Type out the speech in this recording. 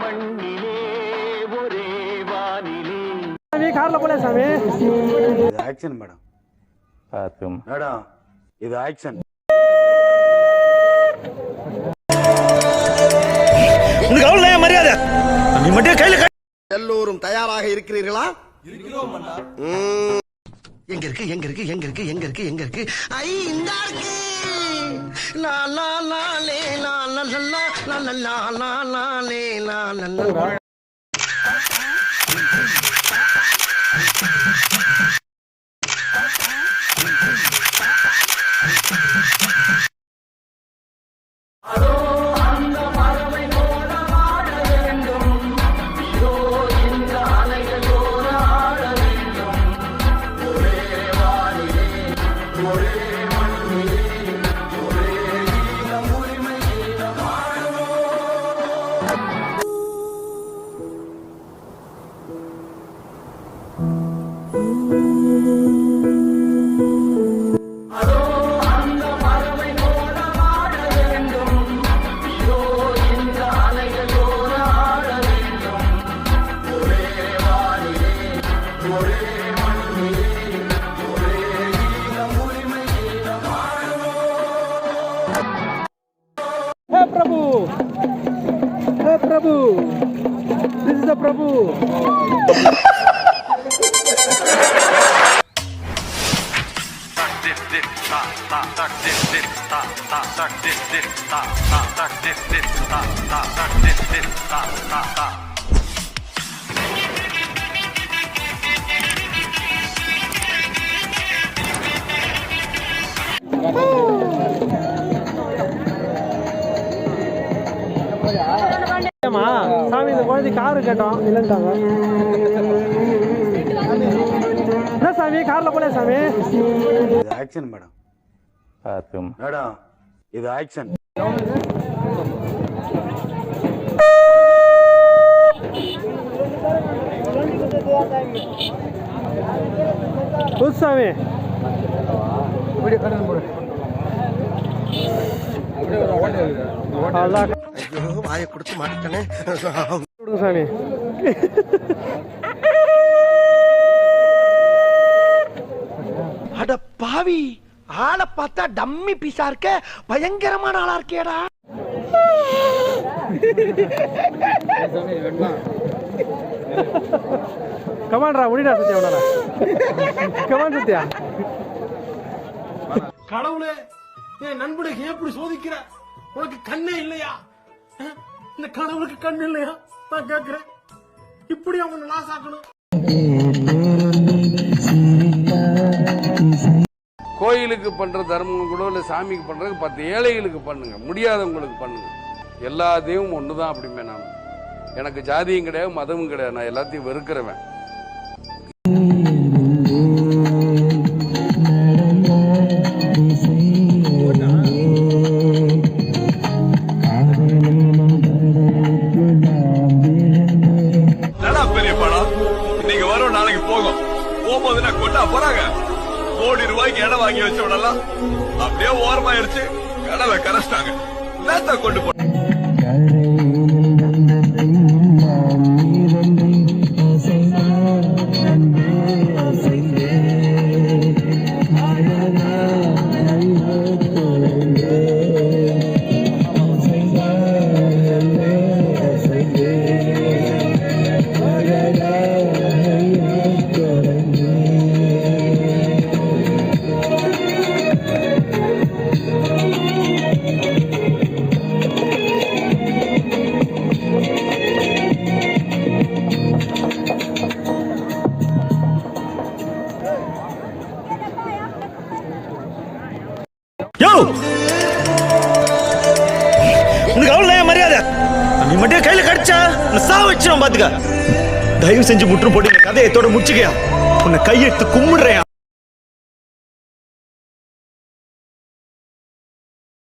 மண்ணிலே ஒரே வானிலே. கார்ல போல சாமி. இது ஆக்சன் மேடம். பாத்தும் மேடம் இது ஆக்சன். உனக்கு அவ்வளவு மரியாதை. நீ மட்டும் கையில எல்லோரும் தயாராக இருக்கிறீர்களா? இருக்கிறோம் அண்ணா. எங்க இருக்கு எங்க இருக்கு எங்க இருக்கு எங்க இருக்கு எங்க இருக்கு? ஐ இந்த இருக்கு. லா லா லா லே லா லா லா லா லா லா லா லா லே லா லா லா. Hey Prabhu, this is the Prabhu. சாமி இந்த குழந்தை காரு கேட்டோம் இல்லைன்ட்டாங்க. என்ன சாமி கார்ல போல சாமி. இது ஆக்சன் மேடம். பாத்தும் மேடம் இது ஆக்சன். சாமி வாயை கொடுத்து மாட்டிட்டானே சாமி. அட பாவி, ஆளை பார்த்தா டம்மி பீஸா இருக்க, பயங்கரமான ஆளா இருக்கேடா. கமான்டா முடிடா சத்யா உடனே. கமான் சத்யா. கடவுளே, என் நண்பனை எப்படி சோதிக்கிற? உனக்கு கண்ணே இல்லையா? இந்த கடவுளுக்கு கண்ணு இல்லையா? நான் கேட்கிறேன், இப்படி அவங்க லாஸ் ஆக்கணும். கோயிலுக்கு பண்ற தர்மம் கூட இல்ல, சாமிக்கு பண்றது 10 ஏழைகளுக்கு பண்ணுங்க, முடியாதவங்களுக்கு பண்ணுங்க. எல்லா தெய்வமும் ஒண்ணுதான் அப்படிமே. நான் எனக்கு ஜாதியும் கிடையாது, மதமும் கிடையாது, நான் எல்லாத்தையும் வெறுக்கிறவன். இன்னைக்கு வரும், நாளைக்கு போகும். போகும்போது நான் கொண்டா போறாங்க. கோடி ரூபாய்க்கு இடம் வாங்கி வச்சவனெல்லாம் அப்படியே ஓரமாயிருச்சு. கடவை கரைச்சிட்டாங்க. நேத்த கொண்டு போ. உனக்கு அவ்வளவு மரியாதை. நீ மட்டும் கையில கடிச்சா சா வச்சிரும் பாத்துக்க. தயவு செஞ்சு முற்றும் போட்டு இந்த கதையை எத்தோட முடிச்சுக்கையா. உன்னை கையெடுத்து கும்பிடுறேன்.